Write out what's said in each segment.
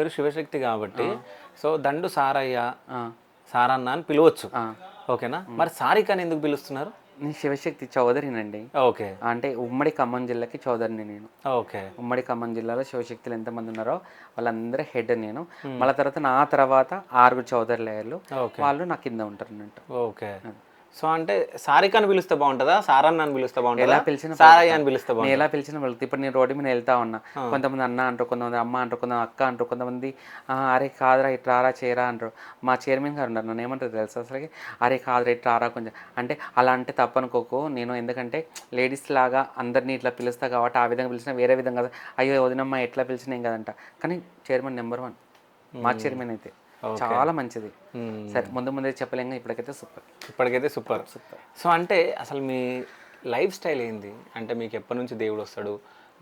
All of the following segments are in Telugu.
పేరు శివశక్తి కాబట్టి సో దండు సారయ్య ఆ, సారన్న అని పిలవచ్చు. ఆ. ఓకేనా? మరి సారిక అని ఎందుకు పిలుస్తున్నారు? నేను శివశక్తి చౌదరినండి. ఓకే. అంటే ఉమ్మడి ఖమ్మం జిల్లాకి చౌదరిని నేను. ఓకే. ఉమ్మడి ఖమ్మం జిల్లాలో శివశక్తులు ఎంతమంది ఉన్నారో వాళ్ళందరూ హెడ్ నేను. మళ్ళీ తర్వాత నా తర్వాత 6 చౌదరులు అయ్యారు. ఓకే. వాళ్ళు నా కింద ఉంటారు అన్నట్టు. ఓకే. సో అంటే సారిక అని పిలిస్తే బాగుంటుందా, సారన్న అని పిలిస్తే ఎలా బాగుంటుందా, పిలిచినా సారయ్య అని పిలిస్తే నేను బాగుంటుందా? ఎలా పిలిచినా వెళ్తా. ఇప్పుడు నేను రోడ్డు మీద వెళ్తా ఉన్నా, కొంతమంది అన్న అంటారు, కొంతమంది అమ్మ అంటారు, కొంతమంది అక్క అంటారు, కొంతమంది అరే కాదురా ఇట్లా రారా చేయరా అంటారు. మా చైర్మన్ గారు ఉన్నారు, నన్ను ఏమంటారు తెలుసు అసలుకి, అరే కాదురా ఇట్లా రారా కొంచెం అంటే అలా అంటే తప్పనుకోకు. నేను ఎందుకంటే లేడీస్ లాగా అందరినీ ఇట్లా పిలుస్తా కాబట్టి ఆ విధంగా పిలిచినా వేరే విధంగా కాదు. అయ్యో వదినమ్మ ఎట్లా పిలిచినా ఏం కదంట. కానీ చైర్మన్ నెంబర్ 1 మా చైర్మన్ అయితే ఓకే. చాలా మంచిది. మ్మ్. సరే ముందు ముందే చెప్పలేం, ఇప్పటికైతే సూపర్ ఇప్పటికైతే సూపర్. సూపర్. సో అంటే అసలు మీ లైఫ్ స్టైల్ ఏంది? అంటే మీకు ఎప్పటి నుంచి దేవుడు వస్తాడు?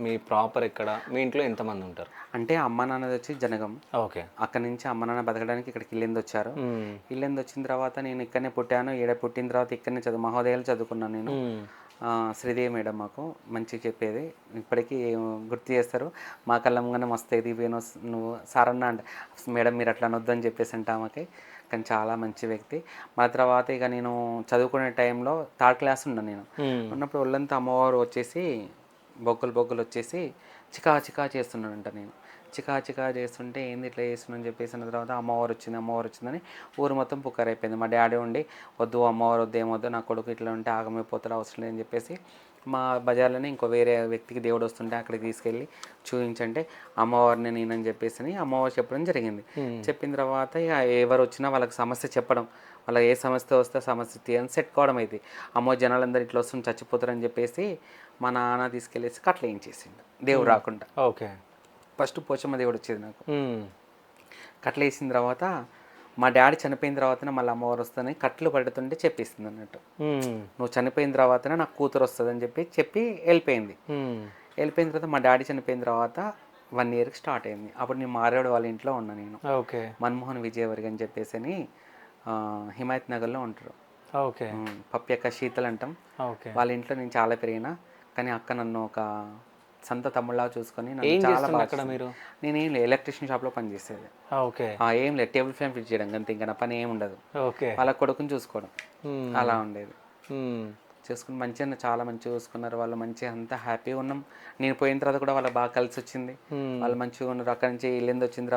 మీ ప్రాపర్ ఎక్కడ? మీ ఇంట్లో ఎంతమంది ఉంటారు? అంటే అమ్మ నాన్నది వచ్చి జనగం. ఓకే. అక్కడి నుంచి అమ్మ నాన్న బతకడానికి ఇక్కడికి ఇల్లేంది వచ్చారు. మ్మ్. ఇల్లేంది వచ్చిన తర్వాత నేను ఇక్కడనే పుట్టాను. ఈడ పుట్టిన తర్వాత ఇక్కడనే మహోదయాలు చదువుకున్నాను నేను. మ్మ్. శ్రీదేవి మేడం మాకు మంచిగా చెప్పేది, ఇప్పటికీ గుర్తు చేస్తారు. మా కళ్ళంగానే మస్తు ఇది వేణు నువ్వు సారన్న అంటే మేడం మీరు అట్లా అనొద్దు అని చెప్పేసి అంటే ఆమెకి. కానీ చాలా మంచి వ్యక్తి. మా తర్వాత ఇక నేను చదువుకునే టైంలో 3rd క్లాస్ ఉన్నాను నేను. మ్మ్. ఉన్నప్పుడు ఒళ్ళంతా అమ్మవారు వచ్చేసి బొగ్గులు వచ్చేసి చికా చికా చేస్తున్నానంట నేను. చికా చికా చేస్తుంటే ఏంది ఇట్లా చేస్తున్నా అని చెప్పేసి అన్న తర్వాత అమ్మవారు వచ్చిందని ఊరు మొత్తం పుకారైపోయింది. మా డాడీ ఉండి వద్దు అమ్మవారు వద్దు ఏమొద్దు నా కొడుకు ఇట్లా ఉంటే ఆగమైపోతాడు అవసరం లేదని చెప్పేసి మా బజార్లోనే ఇంకో వేరే వ్యక్తికి దేవుడు వస్తుంటే అక్కడికి తీసుకెళ్ళి చూపించంటే అమ్మవారిని నేనని చెప్పేసి అమ్మవారు చెప్పడం జరిగింది. చెప్పిన తర్వాత ఇక ఎవరు వచ్చినా వాళ్ళకి సమస్య చెప్పడం, వాళ్ళకి ఏ సమస్య వస్తే సమస్య తీయని సెట్ కావడం అయితే అమ్మో జనాలందరూ ఇట్లా వస్తుంది చచ్చిపోతారని చెప్పేసి మా నాన్న తీసుకెళ్ళేసి కట్ల ఏం చేసిండు దేవుడు రాకుండా. ఓకే. ఫస్ట్ పోచమ్మ దేవుడు వచ్చేది నాకు. మ్మ్. కట్లు వేసిన తర్వాత మా డాడీ చనిపోయిన తర్వాతనే మళ్ళీ అమ్మవారు వస్తుందని కట్లు పడుతుంటే చెప్పేసింది అన్నట్టు. మ్మ్. నువ్వు చనిపోయిన తర్వాతనే నాకు కూతురు వస్తుందని చెప్పి వెళ్ళిపోయింది. మ్మ్. వెళ్ళిపోయిన తర్వాత మా డాడీ చనిపోయిన తర్వాత 1 ఇయర్కి స్టార్ట్ అయింది. అప్పుడు నేను మారేడు వాళ్ళ ఇంట్లో ఉన్నా నేను. ఓకే. మన్మోహన్ విజయవర్గ అని చెప్పేసి హిమాయత్ నగర్లో ఉంటారు. ఓకే. పప్పి అక్క శీతల్ అంటాం. ఓకే. వాళ్ళ ఇంట్లో నేను చాలా పెరిగిన. కానీ అక్క నన్ను ఒక సంత తమ్ముళ్ళగా చూసుకొని నన్ను ఏం చాలా చేస్తుండే బాగా అక్కడ మీరు? నేనేం లేదు ఎలక్ట్రిషియన్ షాప్లో పనిచేసేది. ఓకే. ఏం లేదు టేబుల్ ఫ్యాన్ ఫిట్ చేయడం అంతే, ఇంకా నా పని ఏమి ఉండదు. ఓకే. వాళ్ళ కొడుకుని చూసుకోవడం మ్మ్. అలా ఉండేది. మ్మ్. చూసుకుని మంచిగా చాలా మంచిగా చూసుకున్నారు వాళ్ళు. మంచిగా అంతా హ్యాపీగా ఉన్నాం. నేను పోయిన తర్వాత కూడా వాళ్ళకి బాగా కలిసి వచ్చింది. వాళ్ళు మంచిగా ఉన్నారు. అక్కడి నుంచి వెళ్ళింది వచ్చిన తర్వాత